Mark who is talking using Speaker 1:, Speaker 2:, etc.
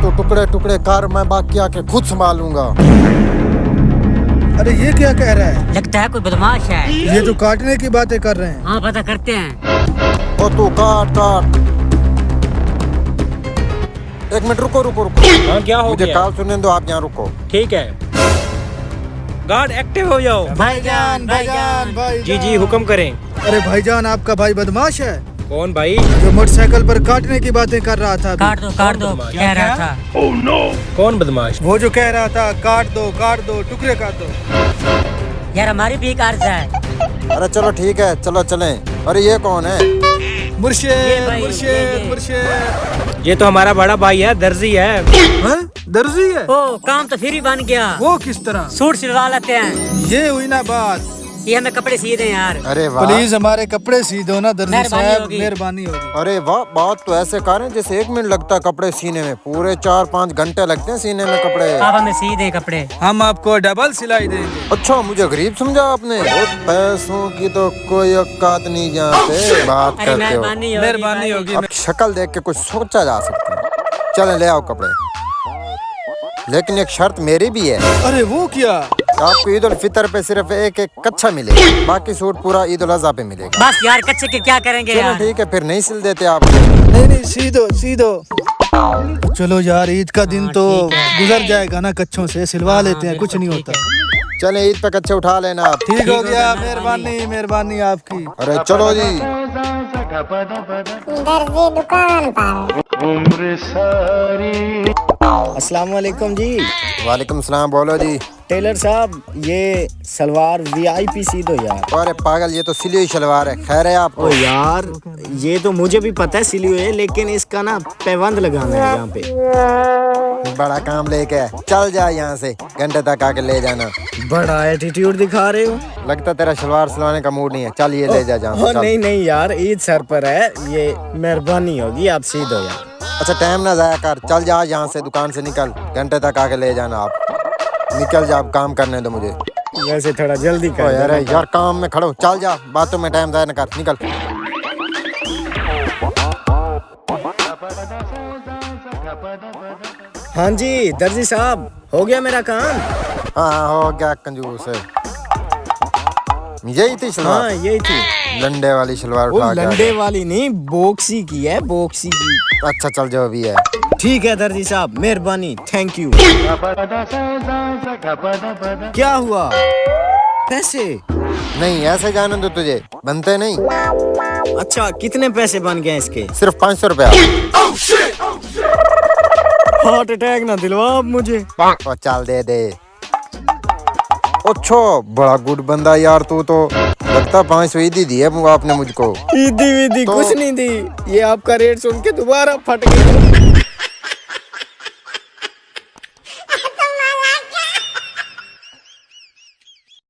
Speaker 1: तो टुकड़े टुकड़े कर, मैं बाकी आके खुद संभालूंगा।
Speaker 2: अरे ये क्या कह रहा है?
Speaker 3: लगता है कोई बदमाश है।
Speaker 2: ये तो काटने की बातें कर रहे हैं।
Speaker 3: हाँ पता करते हैं।
Speaker 1: ओ तू काट काट। एक मिनट रुको रुको रुको।
Speaker 4: हाँ क्या हो
Speaker 1: मुझे
Speaker 4: गया?
Speaker 1: कॉल सुनने दो, आप यहाँ रुको।
Speaker 4: ठीक है, गार्ड एक्टिव हो जाओ।
Speaker 3: भाईजान भाईजान
Speaker 4: जी जी हुक्म करें।
Speaker 2: अरे भाईजान, आपका भाई बदमाश है
Speaker 4: कौन भाई?
Speaker 2: जो मोटरसाइकिल पर काटने की बातें कर रहा था अभी।
Speaker 3: काट दो कह रहा था।
Speaker 4: कौन बदमाश?
Speaker 2: वो जो कह रहा था काट दो टुकड़े काट दो।
Speaker 3: यार हमारी भी एक अर्ज है।
Speaker 1: अरे चलो ठीक है, चलो चलें। अरे ये कौन है?
Speaker 2: मुर्शिद
Speaker 3: भाई,
Speaker 2: मुर्शिद
Speaker 3: ये।
Speaker 2: मुर्शिद।
Speaker 4: ये तो हमारा बड़ा भाई है, दर्जी है।
Speaker 2: हैं? दर्जी है?
Speaker 3: ओ काम तो फिर ही बन गया।
Speaker 2: वो किस तरह?
Speaker 3: सूट सिलवा लेते हैं।
Speaker 2: ये हुई ना बात।
Speaker 3: ये हमें कपड़े सी दें यार।
Speaker 1: अरे वाह।
Speaker 2: प्लीज हमारे कपड़े सी दो ना दर्जी
Speaker 3: मेहरबानी
Speaker 2: साहब,
Speaker 3: होगी।
Speaker 2: मेहरबानी होगी।
Speaker 1: अरे वाह, बात तो ऐसे करें जैसे 1 मिनट लगता है कपड़े सीने में, पूरे 4-5 घंटे लगते हैं सीने में कपड़े।
Speaker 3: आप हमें सी दें कपड़े।
Speaker 2: हम आपको डबल सिलाई देंगे।
Speaker 1: अच्छा, मुझे गरीब समझा आपने? बहुत पैसों की तो कोई औकात नहीं यहाँ पे बात
Speaker 3: अरे
Speaker 1: करते हो।
Speaker 2: मेहरबानी होगी।
Speaker 1: अब शक्ल देख के कुछ सोचा जा सकता है। चले ले आओ कपड़े, लेकिन एक शर्त मेरी भी है।
Speaker 2: अरे वो क्या?
Speaker 1: आपको ईद उल फितर पे सिर्फ एक कच्चा मिलेगा, बाकी सूट पूरा ईद उल अज़हा पे मिलेगा।
Speaker 3: बस यार कच्चे के क्या करेंगे
Speaker 1: चलो
Speaker 3: यार।
Speaker 1: ठीक है, फिर नहीं सिल देते आप।
Speaker 2: नहीं सी दो। चलो यार, ईद का दिन तो
Speaker 3: ठीक है।
Speaker 2: गुजर जाएगा ना, कच्छों से सिलवा लेते हैं, कुछ नहीं
Speaker 3: ठीक
Speaker 2: होता।
Speaker 1: चले ईद पे कच्चे उठा लेना आप।
Speaker 2: ठीक हो गया, मेहरबानी आपकी।
Speaker 1: अरे चलो जी।
Speaker 5: दर्जी दुकान पर।
Speaker 6: अस्सलाम वालेकुम जी।
Speaker 1: वालेकुम सलाम, बोलो जी।
Speaker 6: टेलर साहब, ये सलवार वीआईपी सी दो यार।
Speaker 1: अरे पागल, ये तो सिली हुई शलवार है। खैर है आपको?
Speaker 6: ओ यार, ये तो मुझे भी पता है सिली हुई है, लेकिन इसका ना पैबंद लगाना है यहाँ पे।
Speaker 1: बड़ा काम लेके आए। चल जा यहाँ से, घंटे तक आके ले जाना।
Speaker 6: बड़ा एटीट्यूड दिखा रहे हो।
Speaker 1: लगता तेरा शलवार सिलवाने का मूड नहीं है। चल ये ले जा जहाँ से, चल।
Speaker 6: नहीं यार, ईद सर पर है, ये मेहरबानी होगी, आप सी दो यार।
Speaker 1: अच्छा टाइम ना जाया कर, चल जा यहाँ से, दुकान से निकल, घंटे तक आके ले जाना आप। निकल जा, अब काम करने दो मुझे।
Speaker 6: वैसे थोड़ा जल्दी
Speaker 1: ओ
Speaker 6: कर
Speaker 1: यार
Speaker 6: देना।
Speaker 1: यार, काम में खड़ो, चल जा, बातों में टाइम जाया ना कर, निकल।
Speaker 6: हाँ जी दर्जी साहब, हो गया मेरा काम।
Speaker 1: हाँ हो गया कंजूस। यही थी
Speaker 6: हाँ
Speaker 1: शलवार?
Speaker 6: यही थी।
Speaker 1: लंडे वाली शलवार
Speaker 6: वो
Speaker 1: उठा के आ
Speaker 6: लंडे
Speaker 1: गया।
Speaker 6: वाली नहीं, बोक्सी की है, बोक्सी की।
Speaker 1: अच्छा चल, जो भी है।
Speaker 6: ठीक है दर्जी साहब, मेहरबानी, थैंक यू। क्या हुआ? पैसे?
Speaker 1: नहीं ऐसे जाने दो, तुझे बनते नहीं।
Speaker 6: अच्छा, कितने पैसे बन गए इसके?
Speaker 1: सिर्फ 500 रुपया।
Speaker 6: हार्ट अटैक ना दिलवा आप मुझे।
Speaker 1: और चल दे दे। अच्छा बड़ा गुड बंदा यार तू तो। लगता 500 ईदी दी है आपने मुझको।
Speaker 6: ईदी वीदी
Speaker 1: तो-
Speaker 6: कुछ नहीं दी, ये आपका रेट सुन के दोबारा फट गई।